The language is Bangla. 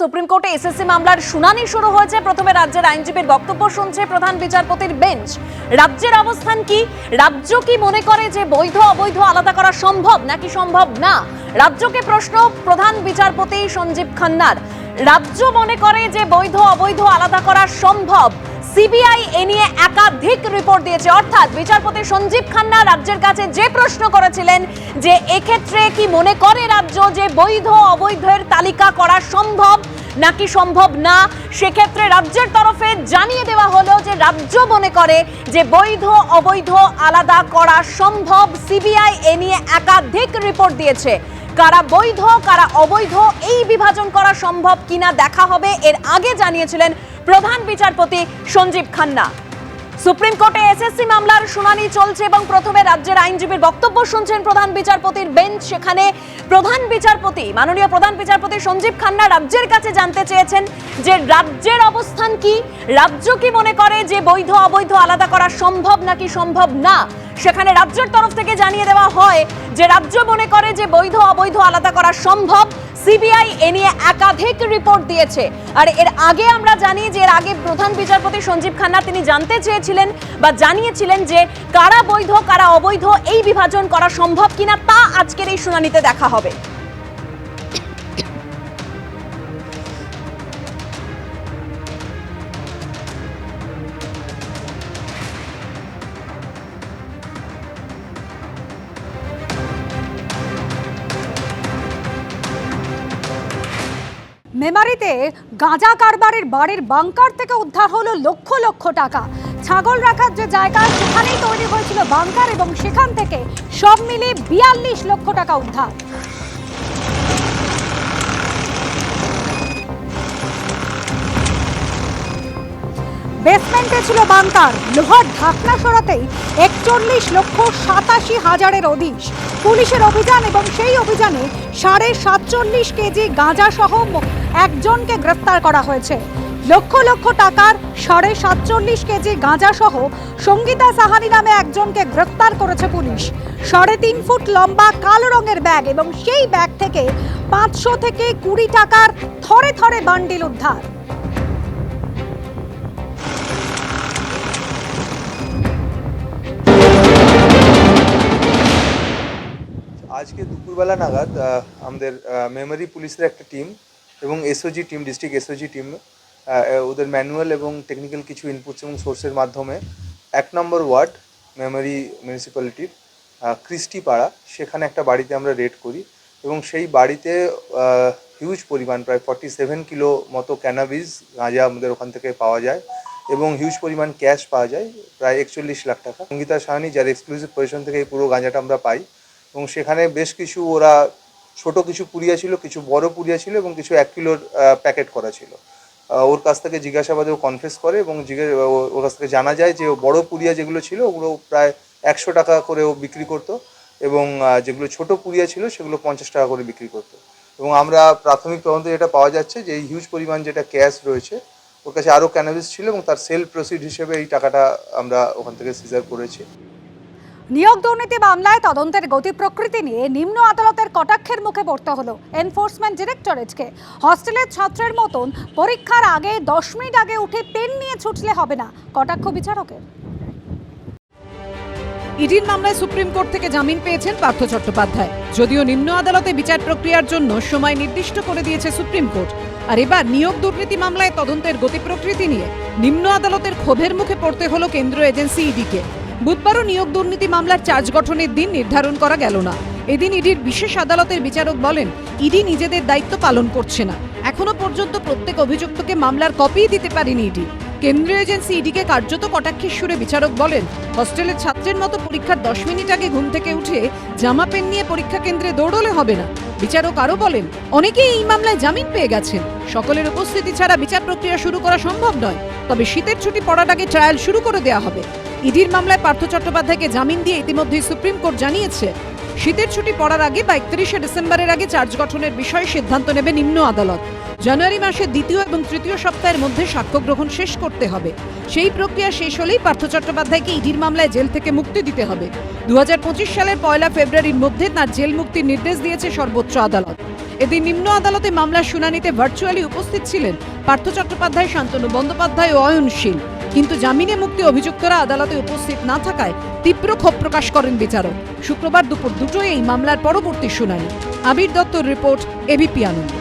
সুপ্রিম কোর্টে এসএসসি মামলার শুনানি শুরু হয়েছে। প্রথমে রাজ্যের আইনজীবীর বক্তব্য শুনছে প্রধান বিচারপতির বেঞ্চ। রাজ্যের অবস্থান কি? রাজ্য কি মনে করে যে বৈধ অবৈধ আলাদা করা সম্ভব নাকি সম্ভব না? রাজ্যকে প্রশ্ন প্রধান বিচারপতি সঞ্জীব খান্নার। রাজ্য মনে করে যে বৈধ অবৈধ আলাদা করা সম্ভব। সিবিআই এ নিয়ে একাধিক রিপোর্ট দিয়েছে। অর্থাৎ বিচারপতি সঞ্জীব খান্না রাজ্যের কাছে যে প্রশ্ন করেছিলেন যে এক্ষেত্রে কি মনে করে রাজ্য যে বৈধ অবৈধের তালিকা করা সম্ভব নাকি সম্ভব না, সেক্ষেত্রে রাজ্যের তরফে জানিয়ে দেওয়া হলো যে রাজ্য মনে করে যে বৈধ অবৈধ আলাদা করা সম্ভব। সিবিআই এ নিয়ে একাধিক রিপোর্ট দিয়েছে। কারা বৈধ কারা অবৈধ এই বিভাজন করা সম্ভব কিনা দেখা হবে, এর আগে জানিয়েছিলেন প্রধান বিচারপতি সঞ্জীব খান্না। সুপ্রিম কোর্টে এসএসসি মামলার শুনানি চলছে এবং প্রথমে রাজ্যের আইনজীবীর বক্তব্য শুনছেন প্রধান বিচারপতির বেঞ্চ। সেখানে মাননীয় প্রধান বিচারপতি সঞ্জীব খান্না রাজ্যের কাছে জানতে চেয়েছেন যে রাজ্যের অবস্থান কি, রাজ্য কি মনে করে যে বৈধ অবৈধ আলাদা করা সম্ভব নাকি সম্ভব না। সেখানে রাজ্যের তরফ থেকে জানিয়ে দেওয়া হয় যে রাজ্য মনে করে যে বৈধ অবৈধ আলাদা করা সম্ভব। সিবিআই এ নিয়ে একাধিক রিপোর্ট দিয়েছে। আর এর আগে আমরা জানি যে এর আগে প্রধান বিচারপতি সঞ্জীব খান্না তিনি জানতে চেয়েছিলেন বা জানিয়েছিলেন যে কারা বৈধ কারা অবৈধ এই বিভাজন করা সম্ভব কিনা, তা আজকের এই শুনানিতে দেখা হবে। মেমারিতে গাঁজা কারবারের বাড়ির বাংকার থেকে উদ্ধার হলো লক্ষ লক্ষ টাকা। ছাগল রাখার যে জায়গা সেখানেই তৈরি হয়েছিল বাংকার এবং সেখান থেকে সব মিলে 42 লক্ষ টাকা উদ্ধার। বেসমেন্টে ছিল বাংকার, লোহার ঢাকনা সরাতেই 41,87,000-এর অধিক। পুলিশের অভিযান এবং সেই অভিযানে 47.5 কেজি গাঁজা সহ একজনকে গ্রেফতার করা হয়েছে। লক্ষ লক্ষ টাকার 47.5 কেজি গাঁজা সহ সঙ্গীতা সাহানি নামে একজনকে গ্রেফতার করেছে পুলিশ। 3.5 ফুট লম্বা কালো রঙের ব্যাগ এবং সেই ব্যাগ থেকে 500 থেকে 20 টাকার থরে থরে বান্ডিল উদ্ধার। আজকে দুপুরবেলা নাগাদ আমাদের মেমরি পুলিশের একটা টিম এবং SOG team, district SOG team, ওদের ম্যানুয়াল এবং টেকনিক্যাল কিছু ইনপুটস এবং সোর্সের মাধ্যমে 1 নম্বর ওয়ার্ড মেমরি মিউনিসিপ্যালিটির ক্রিস্টি পাড়া, সেখানে একটা বাড়িতে আমরা রেড করি এবং সেই বাড়িতে হিউজ পরিমাণ প্রায় 47 কিলো মতো ক্যানাবিস গাঁজা আমাদের ওখান থেকে পাওয়া যায় এবং হিউজ পরিমাণ ক্যাশ পাওয়া যায়, প্রায় 41 লাখ টাকা। সঙ্গীতা সাহানি যার এক্সক্লুসিভ পজিশন থেকে এই পুরো গাঁজাটা আমরা পাই এবং সেখানে বেশ কিছু ওরা ছোট কিছু পুড়িয়া ছিল, কিছু বড় পুড়িয়া ছিল এবং কিছু 1 কিলোর প্যাকেট করা ছিল। ওর কাছ থেকে জিজ্ঞাসাবাদে ও কনফেস করে এবং ওর কাছ থেকে জানা যায় যে বড় পুড়িয়া যেগুলো ছিল ওগুলো প্রায় 100 টাকা করে ও বিক্রি করতো এবং যেগুলো ছোট পুড়িয়া ছিল সেগুলো 50 টাকা করে বিক্রি করতো। এবং আমরা প্রাথমিক তদন্তে যেটা পাওয়া যাচ্ছে যে এই হিউজ পরিমাণ যেটা ক্যাশ রয়েছে ওর কাছে আরও ক্যানাবিস ছিল এবং তার সেল প্রসিড হিসেবে এই টাকাটা আমরা ওখান থেকে সিজার করেছি। নিয়োগ দুর্নীতি মামলায় তদন্তের গতি প্রকৃতি নিয়ে নিম্ন আদালতের কটাক্ষের মুখে পড়তে হলো এনফোর্সমেন্ট ডিরেক্টরেটকে। হস্টেলের ছাত্রের মতন পরীক্ষার আগে 10 মিনিট আগে উঠে পেন নিয়ে ছুটলে হবে না, কটাক্ষ বিচারকের। ইডির মামলায় সুপ্রিম কোর্ট থেকে জামিন পেয়েছেন পার্থ চট্টোপাধ্যায়। যদিও নিম্ন আদালতে বিচার প্রক্রিয়ার জন্য সময় নির্দিষ্ট করে দিয়েছে সুপ্রিম কোর্ট। আর এবার নিয়োগ দুর্নীতি মামলায় তদন্তের গতি প্রকৃতি নিয়ে নিম্ন আদালতের ক্ষোভের মুখে পড়তে হলো কেন্দ্রীয় এজেন্সি ইডিকে। বুধবারও নিয়োগ দুর্নীতি মামলার চার্জ গঠনের দিন নির্ধারণ করা গেল না। এদিন ইডির বিশেষ আদালতের বিচারক বলেন ইডি নিজেদের দায়িত্ব পালন করছে না। এখনো পর্যন্ত প্রত্যেক অভিযুক্তকে মামলার কপি দিতে পারেনি ইডি। কেন্দ্রীয় এজেন্সি ইডিকে কার্যত কটাক্ষের সুরে বিচারক বলেন হস্টেলের ছাত্রের মতো পরীক্ষার 10 মিনিট আগে ঘুম থেকে উঠে জামা পেন নিয়ে পরীক্ষা কেন্দ্রে দৌড়লে হবে না। বিচারক আরও বলেন অনেকেই এই মামলায় জামিন পেয়ে গেছেন। সকলের উপস্থিতি ছাড়া বিচার প্রক্রিয়া শুরু করা সম্ভব নয়, তবে শীতের ছুটি পড়ার আগে ট্রায়াল শুরু করে দেওয়া হবে। ইডির মামলায় পার্থ চট্টোপাধ্যায়কে জামিন দিয়ে ইতিমধ্যেই সুপ্রিম কোর্ট জানিয়েছে শীতের ছুটি পড়ার আগে বা 31শে ডিসেম্বরের আগে চার্জ গঠনের বিষয়ে সিদ্ধান্ত নেবে নিম্ন আদালত। জানুয়ারি মাসের দ্বিতীয় এবং তৃতীয় সপ্তাহের মধ্যে সাক্ষ্য গ্রহণ শেষ করতে হবে। সেই প্রক্রিয়া শেষ হলেই পার্থ চট্টোপাধ্যায়কে ইডির মামলায় জেল থেকে মুক্তি দিতে হবে। 2025 সালের 1 ফেব্রুয়ারির মধ্যে তার জেল মুক্তির নির্দেশ দিয়েছে সর্বোচ্চ আদালত। এদিন নিম্ন আদালতে মামলার শুনানিতে ভার্চুয়ালি উপস্থিত ছিলেন পার্থ চট্টোপাধ্যায়, শান্তনু বন্দ্যোপাধ্যায় ও অয়নশীল। কিন্তু জামিনে মুক্তি অভিযুক্তরা আদালতে উপস্থিত না থাকায় তীব্র ক্ষোভ প্রকাশ করেন বিচারক। শুক্রবার দুপুর 2টোয় এই মামলার পরবর্তী শুনানি। আবির দত্তর রিপোর্ট, এবিপি আনন্দ।